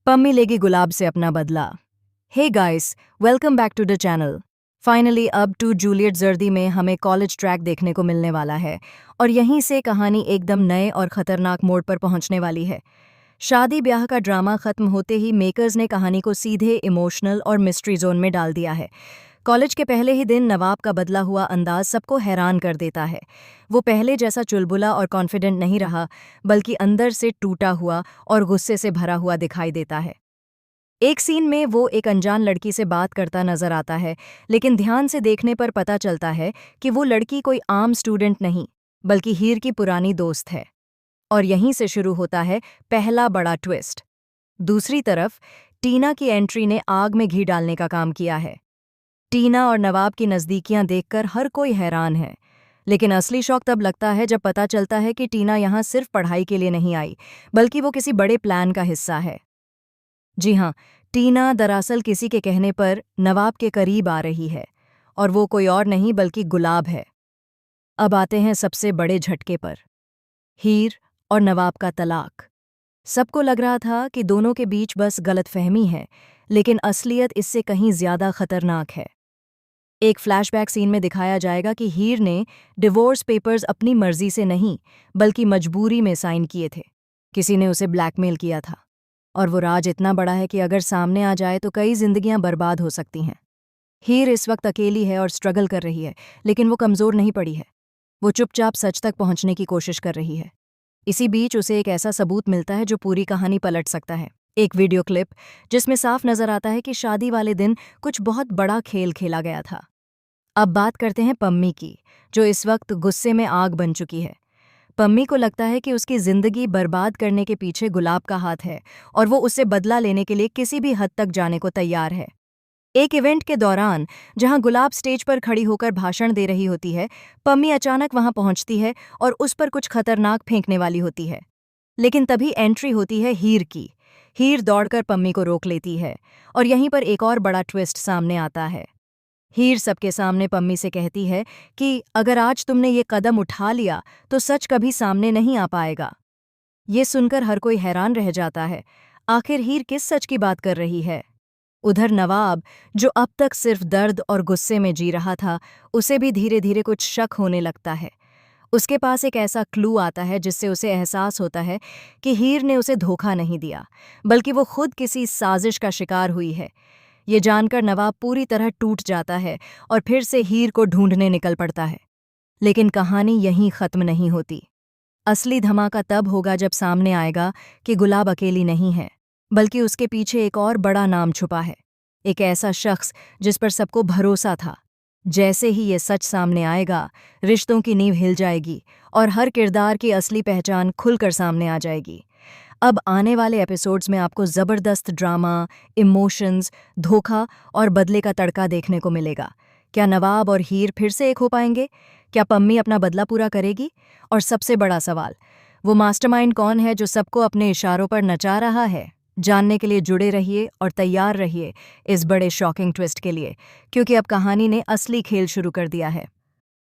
पम्मी लेगी गुलाब से अपना बदला। Hey guys, welcome back to the channel. Finally अब टू जूलियट जर्दी में हमें कॉलेज ट्रैक देखने को मिलने वाला है और यहीं से कहानी एकदम नए और खतरनाक मोड़ पर पहुंचने वाली है। शादी ब्याह का ड्रामा खत्म होते ही मेकर्स ने कहानी को सीधे इमोशनल और मिस्ट्री जोन में डाल दिया है। कॉलेज के पहले ही दिन नवाब का बदला हुआ अंदाज सबको हैरान कर देता है। वो पहले जैसा चुलबुला और कॉन्फिडेंट नहीं रहा, बल्कि अंदर से टूटा हुआ और गुस्से से भरा हुआ दिखाई देता है। एक सीन में वो एक अनजान लड़की से बात करता नजर आता है, लेकिन ध्यान से देखने पर पता चलता है कि वो लड़की कोई आम स्टूडेंट नहीं, बल्कि हीर की पुरानी दोस्त है। और यहीं से शुरू होता है पहला बड़ा ट्विस्ट। दूसरी तरफ टीना की एंट्री ने आग में घी डालने का काम किया है। टीना और नवाब की नज़दीकियां देखकर हर कोई हैरान है, लेकिन असली शौक तब लगता है जब पता चलता है कि टीना यहाँ सिर्फ पढ़ाई के लिए नहीं आई, बल्कि वो किसी बड़े प्लान का हिस्सा है। जी हाँ, टीना दरअसल किसी के कहने पर नवाब के करीब आ रही है, और वो कोई और नहीं बल्कि गुलाब है। अब आते हैं सबसे बड़े झटके पर, हीर और नवाब का तलाक। सबको लग रहा था कि दोनों के बीच बस गलतफहमी है, लेकिन असलियत इससे कहीं ज्यादा खतरनाक है। एक फ्लैशबैक सीन में दिखाया जाएगा कि हीर ने डिवोर्स पेपर्स अपनी मर्जी से नहीं, बल्कि मजबूरी में साइन किए थे। किसी ने उसे ब्लैकमेल किया था, और वो राज इतना बड़ा है कि अगर सामने आ जाए तो कई जिंदगियां बर्बाद हो सकती हैं। हीर इस वक्त अकेली है और स्ट्रगल कर रही है, लेकिन वो कमजोर नहीं पड़ी है। वो चुपचाप सच तक पहुंचने की कोशिश कर रही है। इसी बीच उसे एक ऐसा सबूत मिलता है जो पूरी कहानी पलट सकता है। एक वीडियो क्लिप जिसमें साफ नजर आता है कि शादी वाले दिन कुछ बहुत बड़ा खेल खेला गया था। अब बात करते हैं पम्मी की, जो इस वक्त गुस्से में आग बन चुकी है। पम्मी को लगता है कि उसकी जिंदगी बर्बाद करने के पीछे गुलाब का हाथ है, और वो उससे बदला लेने के लिए किसी भी हद तक जाने को तैयार है। एक इवेंट के दौरान जहां गुलाब स्टेज पर खड़ी होकर भाषण दे रही होती है, पम्मी अचानक वहां पहुंचती है और उस पर कुछ खतरनाक फेंकने वाली होती है। लेकिन तभी एंट्री होती है हीर की। हीर दौड़कर पम्मी को रोक लेती है, और यहीं पर एक और बड़ा ट्विस्ट सामने आता है। हीर सबके सामने पम्मी से कहती है कि अगर आज तुमने ये कदम उठा लिया तो सच कभी सामने नहीं आ पाएगा। ये सुनकर हर कोई हैरान रह जाता है। आखिर हीर किस सच की बात कर रही है? उधर नवाब, जो अब तक सिर्फ दर्द और गुस्से में जी रहा था, उसे भी धीरे धीरे कुछ शक होने लगता है। उसके पास एक ऐसा क्लू आता है जिससे उसे एहसास होता है कि हीर ने उसे धोखा नहीं दिया, बल्कि वो खुद किसी साजिश का शिकार हुई है। ये जानकर नवाब पूरी तरह टूट जाता है और फिर से हीर को ढूंढने निकल पड़ता है। लेकिन कहानी यहीं खत्म नहीं होती। असली धमाका तब होगा जब सामने आएगा कि गुलाब अकेली नहीं है, बल्कि उसके पीछे एक और बड़ा नाम छुपा है। एक ऐसा शख्स जिस पर सबको भरोसा था। जैसे ही ये सच सामने आएगा, रिश्तों की नींव हिल जाएगी और हर किरदार की असली पहचान खुलकर सामने आ जाएगी। अब आने वाले एपिसोड्स में आपको ज़बरदस्त ड्रामा, इमोशंस, धोखा और बदले का तड़का देखने को मिलेगा। क्या नवाब और हीर फिर से एक हो पाएंगे? क्या पम्मी अपना बदला पूरा करेगी? और सबसे बड़ा सवाल, वो मास्टरमाइंड कौन है जो सबको अपने इशारों पर नचा रहा है? जानने के लिए जुड़े रहिए और तैयार रहिए इस बड़े शॉकिंग ट्विस्ट के लिए, क्योंकि अब कहानी ने असली खेल शुरू कर दिया है।